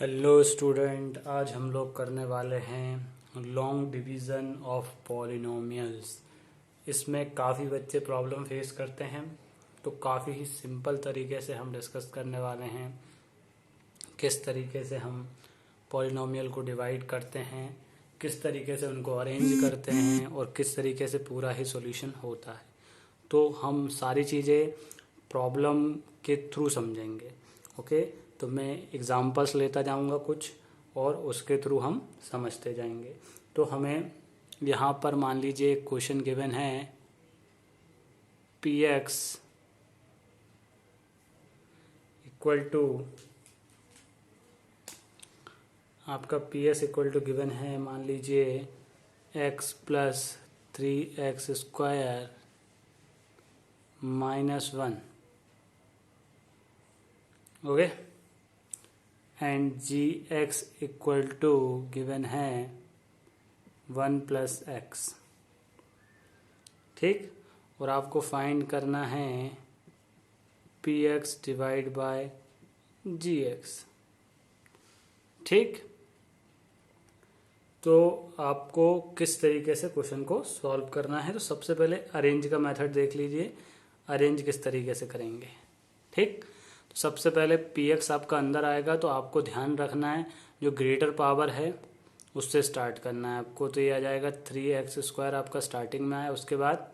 Hello student, आज हम लोग करने वाले हैं लॉन्ग डिवीज़न ऑफ पॉलिनोमियल्स। इसमें काफ़ी बच्चे प्रॉब्लम फेस करते हैं, तो काफ़ी ही सिंपल तरीके से हम डिस्कस करने वाले हैं किस तरीके से हम पॉलिनोमियल को डिवाइड करते हैं, किस तरीके से उनको अरेंज करते हैं और किस तरीके से पूरा ही सॉल्यूशन होता है। तो हम सारी चीज़ें प्रॉब्लम के थ्रू समझेंगे। ओके, तो मैं एग्जांपल्स लेता जाऊंगा कुछ और उसके थ्रू हम समझते जाएंगे। तो हमें यहाँ पर मान लीजिए क्वेश्चन गिवन है पी एक्स इक्वल टू आपका P S equal to given है, मान लीजिए X plus 3x square -1। Okay, and G X equal to given है 1 + x। ठीक, और आपको फाइंड करना है P X divide by G X. ठीक, तो आपको किस तरीके से क्वेश्चन को सॉल्व करना है, तो सबसे पहले अरेंज का मेथड देख लीजिए। अरेंज किस तरीके से करेंगे। ठीक, तो सबसे पहले पी एक्स आपका अंदर आएगा, तो आपको ध्यान रखना है जो ग्रेटर पावर है उससे स्टार्ट करना है आपको। तो ये आ जाएगा 3x² आपका स्टार्टिंग में आया, उसके बाद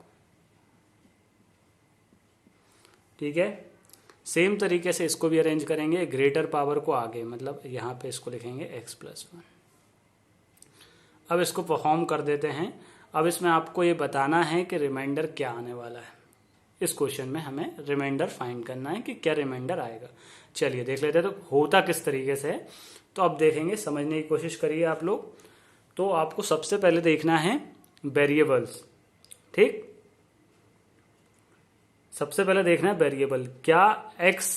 ठीक है। सेम तरीके से इसको भी अरेंज करेंगे, ग्रेटर पावर को आगे, मतलब यहाँ पे इसको लिखेंगे x+1। अब इसको परफॉर्म कर देते हैं। अब इसमें आपको ये बताना है कि रिमाइंडर क्या आने वाला है। इस क्वेश्चन में हमें रिमाइंडर फाइंड करना है कि क्या रिमाइंडर आएगा। चलिए देख लेते हैं तो होता किस तरीके से है। तो अब देखेंगे, समझने की कोशिश करिए आप लोग। तो आपको सबसे पहले देखना है वेरिएबल्स। ठीक, सबसे पहले देखना है वेरिएबल। क्या x,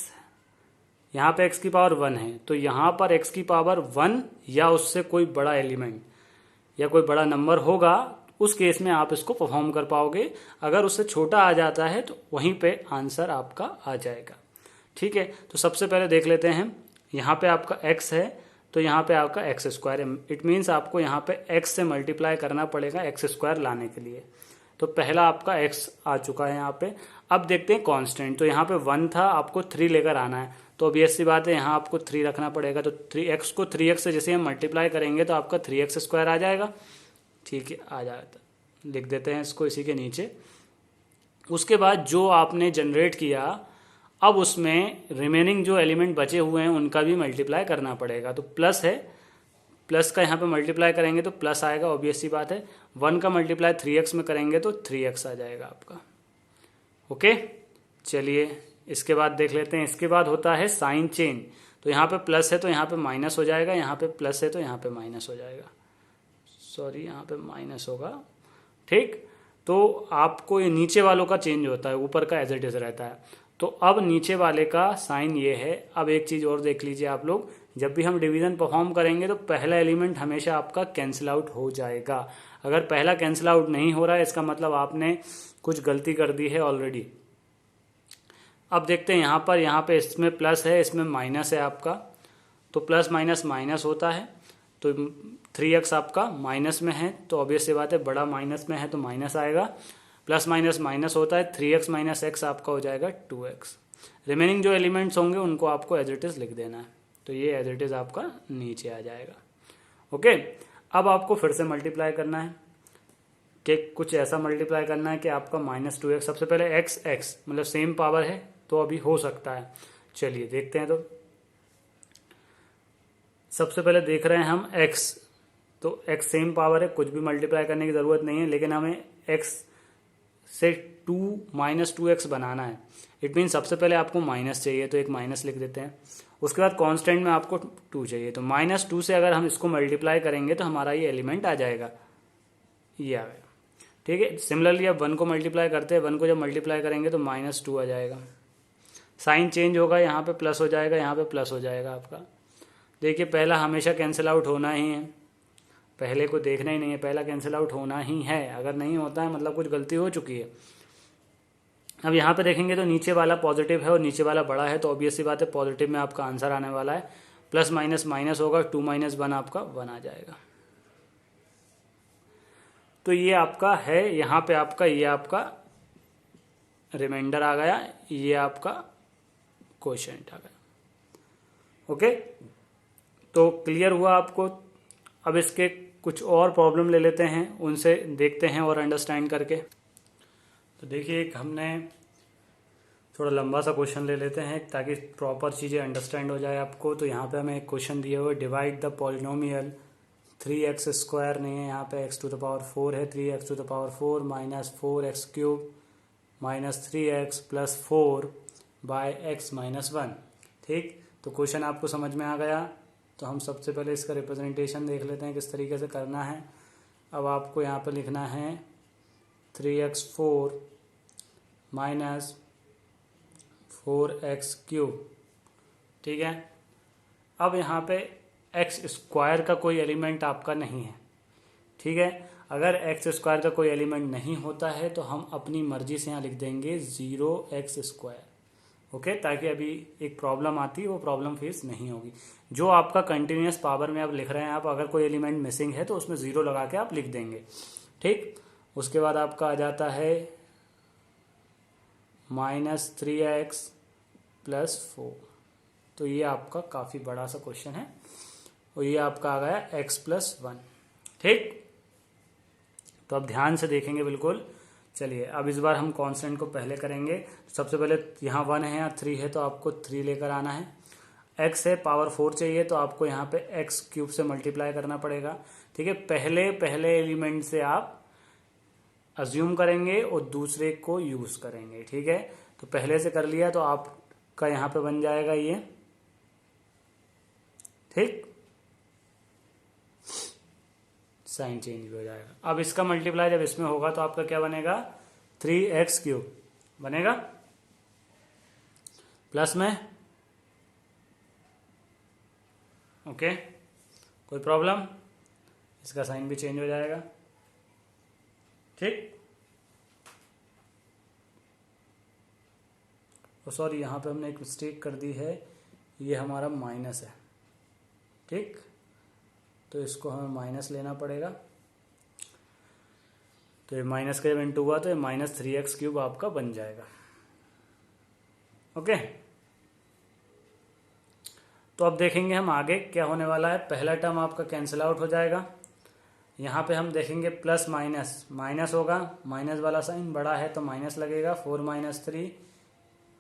यहाँ पे x की पावर 1 है, तो यहाँ पर x की पावर 1 या उससे कोई बड़ा एलिमेंट या कोई बड़ा नंबर होगा, उस केस में आप इसको परफॉर्म कर पाओगे। अगर उससे छोटा आ जाता है तो वहीं पे आंसर आपका आ जाएगा। ठीक है, तो सबसे पहले देख लेते हैं। यहाँ पे आपका x है, तो यहाँ पे आपका x² है। इट मीन्स आपको यहाँ पे x से मल्टीप्लाई करना पड़ेगा x² लाने के लिए। तो पहला आपका x आ चुका है यहाँ पे। अब देखते हैं कांस्टेंट। तो यहाँ पे 1 था, आपको 3 लेकर आना है, तो ऑब्वियस सी बात है यहाँ आपको 3 रखना पड़ेगा। तो 3x को 3x से जैसे हम मल्टीप्लाई करेंगे तो आपका 3x² आ जाएगा। ठीक है, आ जाता, लिख देते हैं इसको इसी के नीचे। उसके बाद जो आपने जनरेट किया, अब उसमें रिमेनिंग जो एलिमेंट बचे हुए हैं उनका भी मल्टीप्लाई करना पड़ेगा। तो प्लस है, प्लस का यहाँ पे मल्टीप्लाई करेंगे तो प्लस आएगा, ऑब्वियस सी बात है। 1 का मल्टीप्लाई 3x में करेंगे तो 3x आ जाएगा आपका। ओके, चलिए इसके बाद देख लेते हैं। इसके बाद होता है साइन चेंज। तो यहाँ पे प्लस है तो यहाँ पे माइनस हो जाएगा, यहाँ पे प्लस है तो यहाँ पे माइनस हो जाएगा। सॉरी, यहाँ पे माइनस होगा। ठीक, तो आपको ये नीचे वालों का चेंज होता है, ऊपर का एज इट इज रहता है। तो अब नीचे वाले का साइन ये है। अब एक चीज और देख लीजिए आप लोग, जब भी हम डिवीजन परफॉर्म करेंगे तो पहला एलिमेंट हमेशा आपका कैंसिल आउट हो जाएगा। अगर पहला कैंसिल आउट नहीं हो रहा है, इसका मतलब आपने कुछ गलती कर दी है ऑलरेडी। अब देखते हैं यहाँ पे इसमें प्लस है, इसमें माइनस है आपका, तो प्लस माइनस माइनस होता है। तो 3x आपका माइनस में है, तो ऑब्वियस सी बात है बड़ा माइनस में है तो माइनस आएगा। प्लस माइनस माइनस होता है, 3x - x आपका हो जाएगा 2x। रिमेनिंग जो एलिमेंट्स होंगे उनको आपको एज इट इज लिख देना है, तो ये एज इट इज आपका नीचे आ जाएगा। ओके, अब आपको फिर से मल्टीप्लाई करना है कि कुछ ऐसा मल्टीप्लाई करना है कि आपका -2x, सबसे पहले x मतलब सेम पावर है तो अभी हो सकता है। चलिए देखते हैं। तो सबसे पहले देख रहे हैं हम x, तो x सेम पावर है, कुछ भी मल्टीप्लाई करने की जरूरत नहीं है, लेकिन हमें x से 2 - 2x बनाना है। इट मीन सबसे पहले आपको माइनस चाहिए, तो एक माइनस लिख देते हैं। उसके बाद कांस्टेंट में आपको 2 चाहिए, तो -2 से अगर हम इसको मल्टीप्लाई करेंगे तो हमारा ये एलिमेंट आ जाएगा, ये आ गया। ठीक है, सिमिलरली अब 1 को मल्टीप्लाई करते हैं, 1 को जब मल्टीप्लाई करेंगे तो -2 आ जाएगा। साइन चेंज होगा, यहाँ पे प्लस हो जाएगा, यहाँ पे प्लस हो जाएगा आपका। देखिए पहला हमेशा कैंसिल आउट होना ही है, पहले को देखना ही नहीं है, पहला कैंसिल आउट होना ही है। अगर नहीं होता है मतलब कुछ गलती हो चुकी है। अब यहाँ पे देखेंगे तो नीचे वाला पॉजिटिव है और नीचे वाला बड़ा है, तो ऑब्वियस सी बात है पॉजिटिव में आपका आंसर आने वाला है। प्लस माइनस माइनस होगा, 2 माइनस 1 आपका 1 आ जाएगा। तो ये आपका है, यहाँ पे आपका ये आपका रिमाइंडर आ गया, ये आपका क्वोशिएंट आ गया। ओके, तो क्लियर हुआ आपको। अब इसके कुछ और प्रॉब्लम ले लेते हैं, उनसे देखते हैं और अंडरस्टैंड करके। तो देखिए, एक हमने थोड़ा लंबा सा क्वेश्चन ले लेते हैं ताकि प्रॉपर चीज़ें अंडरस्टैंड हो जाए आपको। तो यहाँ पे हमें एक क्वेश्चन दिया हुआ है, divide the polynomial 3x square नहीं है, यहाँ पे x टू द पावर 4 है, 3x to the power 4 minus 4x cube minus 3x plus 4 by x minus 1। ठीक, तो क्वेश्चन आपको समझ में आ गया। तो हम सबसे पहले इसका रिप्रेजेंटेशन देख लेते हैं किस तरीके से करना है। अब आपको यहाँ पे लिखना है 3x4 माइनस 4x क्यूब। ठीक है, अब यहाँ पे एक्स स्क्वायर का कोई एलिमेंट आपका नहीं है। ठीक है, अगर एक्स स्क्वायर का कोई एलिमेंट नहीं होता है तो हम अपनी मर्जी से यहाँ लिख देंगे 0x स्क्वायर। ओके, ताकि अभी एक प्रॉब्लम आती है वो प्रॉब्लम फेस नहीं होगी। जो आपका कंटिन्यूस पावर में आप लिख रहे हैं, आप अगर कोई एलिमेंट मिसिंग है तो उसमें 0 लगा के आप लिख देंगे। ठीक, उसके बाद आपका आ जाता है माइनस 3x प्लस 4। तो ये आपका काफ़ी बड़ा सा क्वेश्चन है और ये आपका आ गया x प्लस 1। ठीक, तो अब ध्यान से देखेंगे बिल्कुल। चलिए, अब इस बार हम कांस्टेंट को पहले करेंगे। सबसे पहले यहाँ 1 है, यहाँ 3 है, तो आपको 3 लेकर आना है। x है, पावर 4 चाहिए, तो आपको यहाँ पे x क्यूब से मल्टीप्लाई करना पड़ेगा। ठीक है, पहले एलिमेंट से आप अज्यूम करेंगे और दूसरे को यूज करेंगे। ठीक है, तो पहले से कर लिया तो आपका यहाँ पे बन जाएगा ये। ठीक, साइन चेंज भी हो जाएगा। अब इसका मल्टीप्लाई जब इसमें होगा तो आपका क्या बनेगा, 3x क्यूब बनेगा प्लस में। ओके, कोई प्रॉब्लम, इसका साइन भी चेंज हो जाएगा। ठीक, सॉरी, यहाँ पे हमने एक मिस्टेक कर दी है, ये हमारा माइनस है। ठीक, तो इसको हमें माइनस लेना पड़ेगा। तो ये माइनस का जब इंटू हुआ तो ये माइनस 3x क्यूब आपका बन जाएगा। ओके, तो अब देखेंगे हम आगे क्या होने वाला है। पहला टर्म आपका कैंसिल आउट हो जाएगा। यहाँ पे हम देखेंगे प्लस माइनस माइनस होगा, माइनस वाला साइन बड़ा है तो माइनस लगेगा। 4 माइनस 3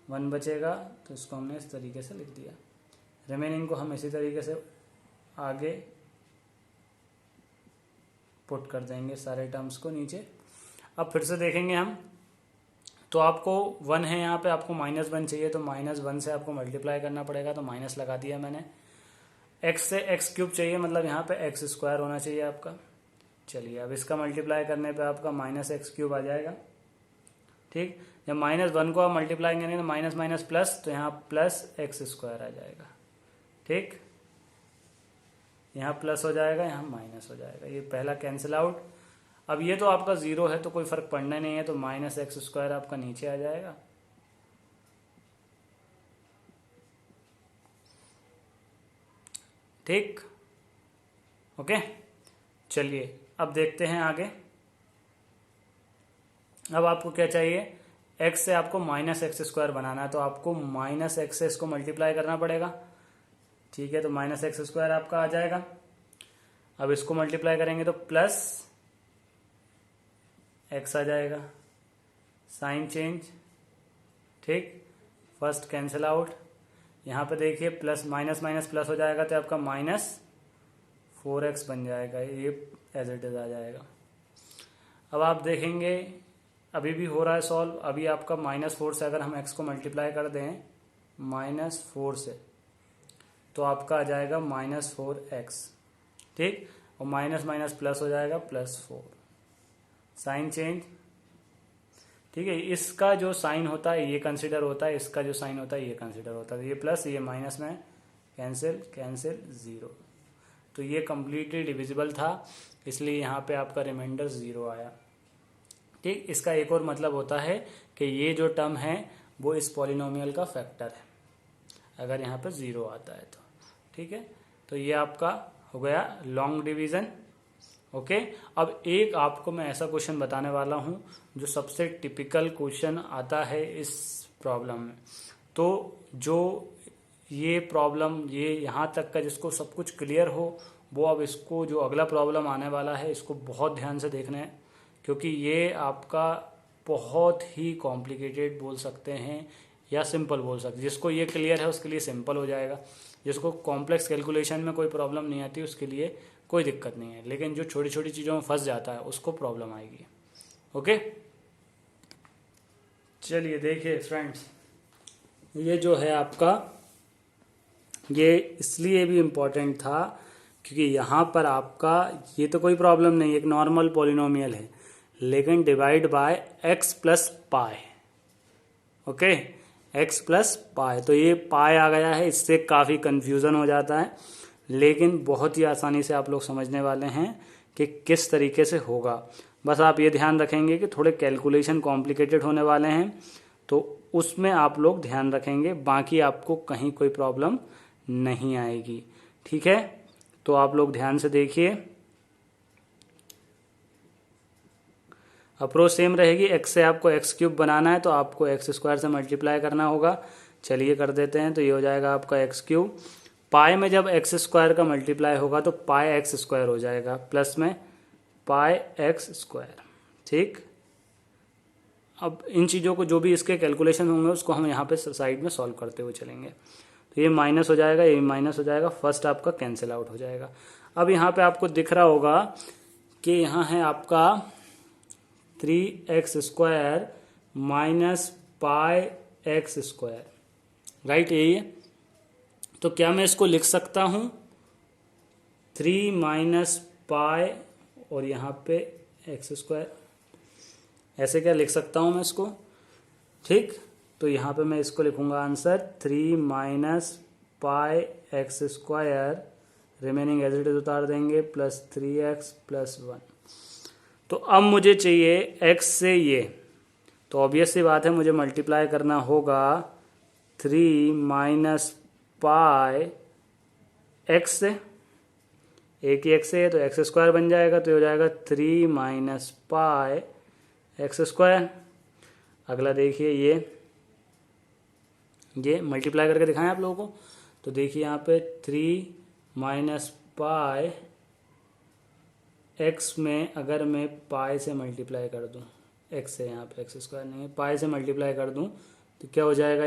1 बचेगा, तो इसको हमने इस तरीके से लिख दिया। रिमेनिंग को हम इसी तरीके से आगे पुट कर देंगे सारे टर्म्स को नीचे। अब फिर से देखेंगे हम, तो आपको 1 है, यहाँ पे आपको -1 चाहिए, तो -1 से आपको मल्टीप्लाई करना पड़ेगा, तो माइनस लगा दिया मैंने। x से x क्यूब चाहिए, मतलब यहाँ पे x स्क्वायर होना चाहिए आपका। चलिए, अब इसका मल्टीप्लाई करने पे आपका -x क्यूब आ जाएगा। ठीक, जब -1 को आप मल्टीप्लाई करेंगे तो माइनस माइनस प्लस, तो यहाँ प्लस x स्क्वायर आ जाएगा। ठीक, यहाँ प्लस हो जाएगा, यहाँ माइनस हो जाएगा, ये पहला कैंसिल आउट। अब ये तो आपका 0 है तो कोई फर्क पड़ना नहीं है, तो -x स्क्वायर आपका नीचे आ जाएगा। ठीक, ओके, चलिए अब देखते हैं आगे। अब आपको क्या चाहिए, x से आपको -x स्क्वायर बनाना है, तो आपको -x से इसको मल्टीप्लाई करना पड़ेगा। ठीक है, तो -x स्क्वायर आपका आ जाएगा। अब इसको मल्टीप्लाई करेंगे तो प्लस x आ जाएगा, साइन चेंज। ठीक, फर्स्ट कैंसिल आउट। यहाँ पे देखिए प्लस माइनस माइनस प्लस हो जाएगा, तो आपका -4x बन जाएगा, ये एज इट इज आ जाएगा। अब आप देखेंगे अभी भी हो रहा है सॉल्व। अभी आपका -4 से अगर हम x को मल्टीप्लाई कर दें -4 से, तो आपका आ जाएगा -4x। ठीक, और माइनस माइनस प्लस हो जाएगा, +4, साइन चेंज। ठीक है, इसका जो साइन होता है ये कंसिडर होता है, इसका जो साइन होता है ये कंसिडर होता है। ये प्लस ये माइनस में कैंसिल कैंसिल 0, तो ये कम्प्लीटली डिविजिबल था, इसलिए यहाँ पे आपका रिमाइंडर 0 आया। ठीक, इसका एक और मतलब होता है कि ये जो टर्म है वो इस पॉलिनोमियल का फैक्टर है, अगर यहाँ पे 0 आता है ठीक है, तो ये आपका हो गया लॉन्ग डिवीजन। ओके, अब एक आपको मैं ऐसा क्वेश्चन बताने वाला हूं जो सबसे टिपिकल क्वेश्चन आता है इस प्रॉब्लम में। तो जो ये प्रॉब्लम ये यहाँ तक का जिसको सब कुछ क्लियर हो वो अब इसको जो अगला प्रॉब्लम आने वाला है इसको बहुत ध्यान से देखना है, क्योंकि ये आपका बहुत ही कॉम्प्लिकेटेड बोल सकते हैं या सिंपल बोल सकते हैं। जिसको ये क्लियर है उसके लिए सिंपल हो जाएगा, जिसको कॉम्प्लेक्स कैलकुलेशन में कोई प्रॉब्लम नहीं आती उसके लिए कोई दिक्कत नहीं है, लेकिन जो छोटी छोटी चीज़ों में फंस जाता है उसको प्रॉब्लम आएगी। ओके, चलिए देखिए फ्रेंड्स, ये जो है आपका ये इसलिए भी इम्पोर्टेंट था क्योंकि यहाँ पर आपका ये तो कोई प्रॉब्लम नहीं, एक नॉर्मल पॉलिनोमियल है लेकिन divide by x plus pi. Okay, x plus पाई, तो ये पाई आ गया है, इससे काफ़ी कंफ्यूजन हो जाता है, लेकिन बहुत ही आसानी से आप लोग समझने वाले हैं कि किस तरीके से होगा। बस आप ये ध्यान रखेंगे कि थोड़े कैलकुलेशन कॉम्प्लिकेटेड होने वाले हैं तो उसमें आप लोग ध्यान रखेंगे, बाकी आपको कहीं कोई प्रॉब्लम नहीं आएगी। ठीक है, तो आप लोग ध्यान से देखिए, अप्रोच सेम रहेगी। x से आपको एक्स क्यूब बनाना है तो आपको एक्स स्क्वायर से मल्टीप्लाई करना होगा। चलिए कर देते हैं, तो ये हो जाएगा आपका एक्स क्यूब। पाई में जब एक्स स्क्वायर का मल्टीप्लाई होगा तो पाई एक्स स्क्वायर हो जाएगा, प्लस में पाई एक्स स्क्वायर। ठीक, अब इन चीज़ों को जो भी इसके कैलकुलेशन होंगे उसको हम यहाँ पे साइड में सॉल्व करते हुए चलेंगे। तो ये माइनस हो जाएगा, ये माइनस हो जाएगा, फर्स्ट आपका कैंसिल आउट हो जाएगा। अब यहाँ पे आपको दिख रहा होगा कि यहाँ है आपका 3x square minus pi x square, right, यही है। तो क्या मैं इसको लिख सकता हूँ 3 माइनस पाई और यहाँ पे एक्स स्क्वायर, ऐसे क्या लिख सकता हूँ मैं इसको? ठीक, तो यहाँ पे मैं इसको लिखूंगा answer 3 minus pi x square, remaining as it is उतार देंगे, प्लस 3x प्लस 1। तो अब मुझे चाहिए x से ये, तो ऑब्वियस सी बात है मुझे मल्टीप्लाई करना होगा 3 माइनस पाई एक्स से, एक ही x से है तो एक्स स्क्वायर बन जाएगा, तो ये हो जाएगा 3 माइनस पाई एक्स स्क्वायर। अगला देखिए ये मल्टीप्लाई करके दिखाएं आप लोगों को, तो देखिए यहाँ पे 3 माइनस पाई एक्स में अगर मैं पाई से मल्टीप्लाई कर दूं, एक्स से, यहाँ पे एक्स स्क्वायर नहीं है, पाई से मल्टीप्लाई कर दूं तो क्या हो जाएगा?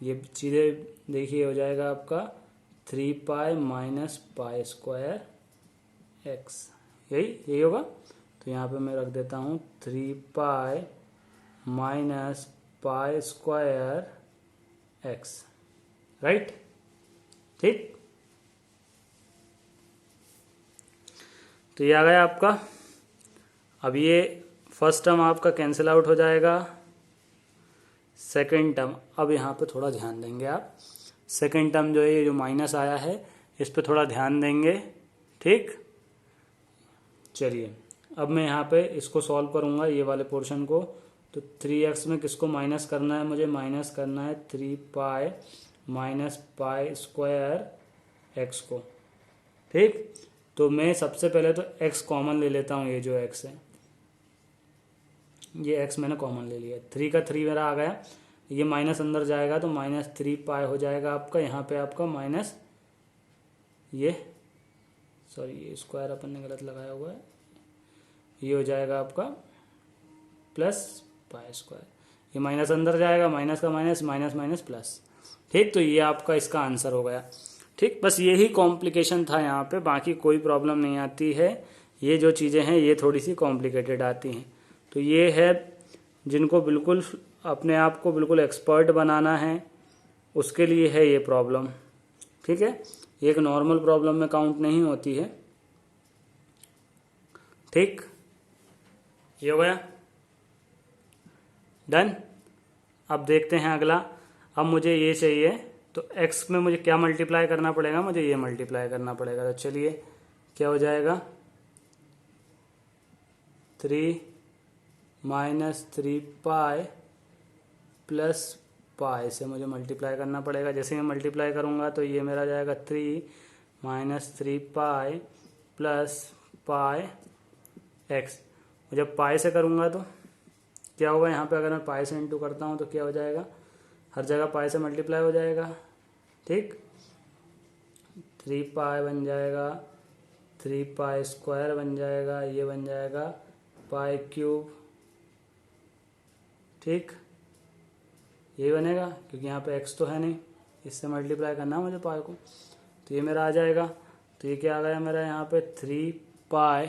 ये चीज़ें देखिए हो जाएगा आपका 3 pi minus pi square x, यही होगा। तो यहाँ पे मैं रख देता हूँ 3 pi minus pi square x, right. ठीक, तो ये आ गया आपका। अब ये फर्स्ट टर्म आपका कैंसिल आउट हो जाएगा, सेकंड टर्म, अब यहाँ पे थोड़ा ध्यान देंगे आप, सेकंड टर्म जो है ये जो माइनस आया है इस पे थोड़ा ध्यान देंगे। ठीक, चलिए अब मैं यहाँ पे इसको सॉल्व करूँगा ये वाले पोर्शन को। तो 3x में किसको माइनस करना है? मुझे माइनस करना है 3 pi minus pi square x को। ठीक, तो मैं सबसे पहले तो x कॉमन ले लेता हूँ, ये जो x है ये x मैंने कॉमन ले लिया, 3 का 3 मेरा आ गया, ये माइनस अंदर जाएगा तो माइनस 3 पाई हो जाएगा आपका, यहाँ पे आपका माइनस ये स्क्वायर अपन ने गलत लगाया हुआ है, ये हो जाएगा आपका प्लस पाई स्क्वायर, ये माइनस अंदर जाएगा, माइनस का माइनस, माइनस माइनस प्लस। ठीक, तो ये आपका इसका आंसर हो गया। ठीक, बस यही कॉम्प्लिकेशन था यहाँ पे, बाकी कोई प्रॉब्लम नहीं आती है। ये जो चीज़ें हैं ये थोड़ी सी कॉम्प्लिकेटेड आती हैं। तो ये है जिनको बिल्कुल अपने आप को बिल्कुल एक्सपर्ट बनाना है उसके लिए है ये प्रॉब्लम। ठीक है, एक नॉर्मल प्रॉब्लम में काउंट नहीं होती है। ठीक, ये हो गया डन। अब देखते हैं अगला। अब मुझे ये चाहिए, तो x में मुझे क्या मल्टीप्लाई करना पड़ेगा? मुझे ये मल्टीप्लाई करना पड़ेगा। तो चलिए क्या हो जाएगा 3 माइनस 3 पाई प्लस पाई से मुझे मल्टीप्लाई करना पड़ेगा। जैसे मैं मल्टीप्लाई करूँगा तो ये मेरा जाएगा 3 minus 3 pi plus pi x. जब पाई से करूँगा तो क्या होगा, यहाँ पे अगर मैं पाई से इंटू करता हूँ तो क्या हो जाएगा, हर जगह पाई से मल्टीप्लाई हो जाएगा। ठीक, 3 पाई बन जाएगा, 3 पाई स्क्वायर बन जाएगा, ये बन जाएगा पाई क्यूब। ठीक, ये बनेगा क्योंकि यहाँ पे x तो है नहीं, इससे मल्टीप्लाई करना है मुझे पाई को, तो ये मेरा आ जाएगा। तो ये क्या आ गया मेरा यहाँ पे 3 pi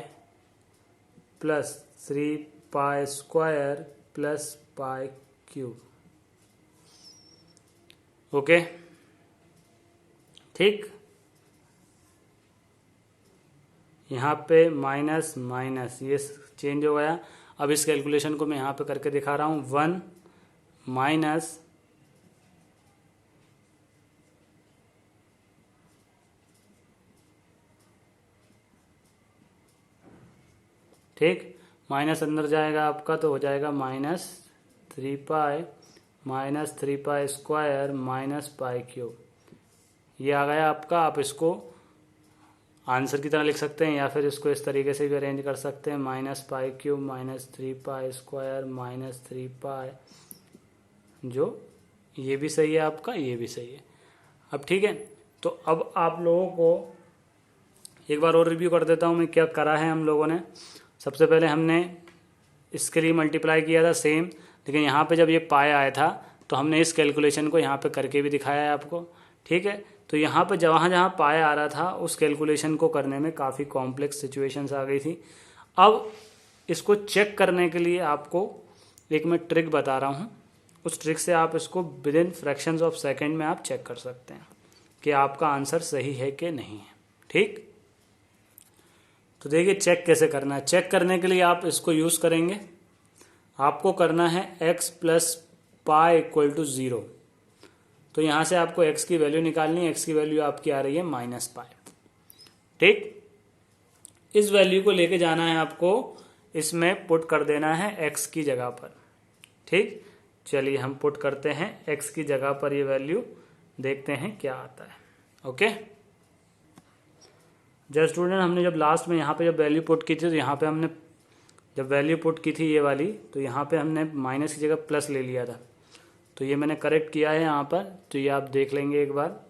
plus 3 pi square plus pi cube. Okay, ठीक, यहाँ पे माइनस माइनस ये चेंज हो गया। अब इस कैलकुलेशन को मैं यहाँ पे करके दिखा रहा हूँ। 1 माइनस ठीक, माइनस अंदर जाएगा आपका तो हो जाएगा -3 pi minus 3 pi square minus pi cube. ये आ गया आपका। आप इसको आंसर की तरह लिख सकते हैं या फिर इसको इस तरीके से भी अरेंज कर सकते हैं, minus pi cube minus 3 pi square minus 3 पाई, जो ये भी सही है आपका, ये भी सही है। अब ठीक है, तो अब आप लोगों को एक बार और रिव्यू कर देता हूँ मैं क्या करा है हम लोगों ने। सबसे पहले हमने इसके लिए मल्टीप्लाई किया था सेम, लेकिन यहाँ पे जब ये पाई आया था तो हमने इस कैलकुलेशन को यहाँ पे करके भी दिखाया है आपको। ठीक है, तो यहाँ पे जहाँ जहाँ पाई आ रहा था उस कैलकुलेशन को करने में काफ़ी कॉम्प्लेक्स सिचुएशंस आ गई थी। अब इसको चेक करने के लिए आपको एक मैं ट्रिक बता रहा हूँ, उस ट्रिक से आप इसको with in fractions of second में आप चेक कर सकते हैं कि आपका आंसर सही है कि नहीं है। ठीक, तो देखिए चेक कैसे करना है। चेक करने के लिए आप इसको यूज़ करेंगे, आपको करना है x plus pi equal to 0। तो यहाँ से आपको x की वैल्यू निकालनी है, x की वैल्यू आपकी आ रही है -पाई। ठीक, इस वैल्यू को लेके जाना है आपको, इसमें पुट कर देना है x की जगह पर। ठीक, चलिए हम पुट करते हैं x की जगह पर ये वैल्यू, देखते हैं क्या आता है। ओके, जब स्टूडेंट हमने जब लास्ट में यहाँ पे जब वैल्यू पुट की थी तो यहाँ पे हमने जब वैल्यू पुट की थी ये वाली, तो यहाँ पे हमने माइनस की जगह प्लस ले लिया था, तो ये मैंने करेक्ट किया है यहाँ पर। तो ये आप देख लेंगे एक बार,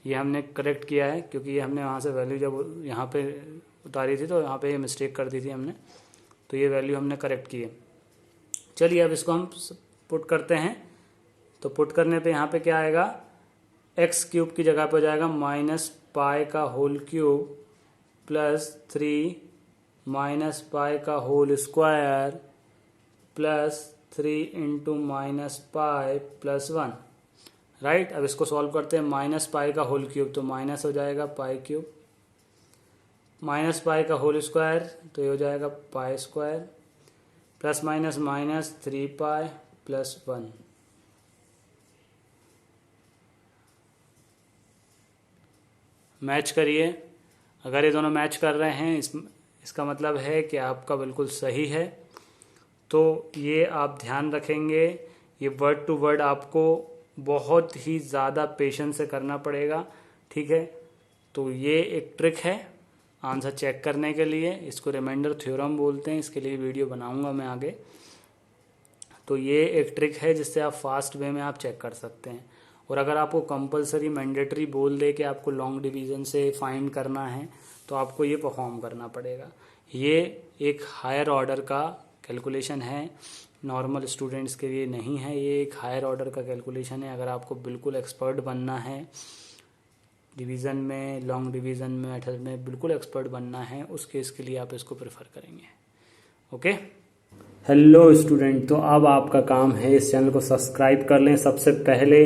ये हमने करेक्ट किया है क्योंकि ये हमने वहाँ से वैल्यू जब यहाँ पे उतारी थी तो यहाँ पे ये मिस्टेक कर दी थी हमने, तो ये वैल्यू हमने करेक्ट की है। चलिए अब इसको हम पुट करते हैं। तो पुट करने पे यहाँ पे क्या आएगा, एक्स क्यूब की जगह पे हो जाएगा -पाई का होल क्यूब प्लस 3 -पाई का whole square plus 3 into -pi plus 1। Right, अब इसको सॉल्व करते हैं। -पाई का होल क्यूब तो माइनस हो जाएगा पाई क्यूब, -पाई का होल स्क्वायर तो ये हो जाएगा pi square, plus minus minus 3 पाई प्लस 1। मैच करिए, अगर ये दोनों मैच कर रहे हैं इसका मतलब है कि आपका बिल्कुल सही है। तो ये आप ध्यान रखेंगे, ये वर्ड टू वर्ड आपको बहुत ही ज़्यादा पेशेंस से करना पड़ेगा। ठीक है, तो ये एक ट्रिक है आंसर चेक करने के लिए, इसको रिमाइंडर थ्योरम बोलते हैं, इसके लिए वीडियो बनाऊंगा मैं आगे। तो ये एक ट्रिक है जिससे आप फास्ट वे में आप चेक कर सकते हैं। और अगर आपको कंपलसरी मैंडेटरी बोल दे कि आपको लॉन्ग डिवीज़न से फाइंड करना है तो आपको ये परफॉर्म करना पड़ेगा। ये एक हायर ऑर्डर का कैलकुलेशन है, नॉर्मल स्टूडेंट्स के लिए नहीं है, ये एक हायर ऑर्डर का कैलकुलेशन है। अगर आपको बिल्कुल एक्सपर्ट बनना है डिवीज़न में, लॉन्ग डिवीज़न में, मेथड में बिल्कुल एक्सपर्ट बनना है, उस केस के लिए आप इसको प्रेफर करेंगे। ओके, हेलो स्टूडेंट, तो अब आपका काम है इस चैनल को सब्सक्राइब कर लें। सबसे पहले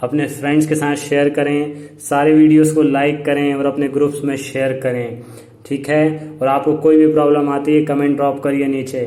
अपने फ्रेंड्स के साथ शेयर करें, सारे वीडियोस को लाइक करें और अपने ग्रुप्स में शेयर करें। ठीक है, और आपको कोई भी प्रॉब्लम आती है कमेंट ड्रॉप करिए नीचे।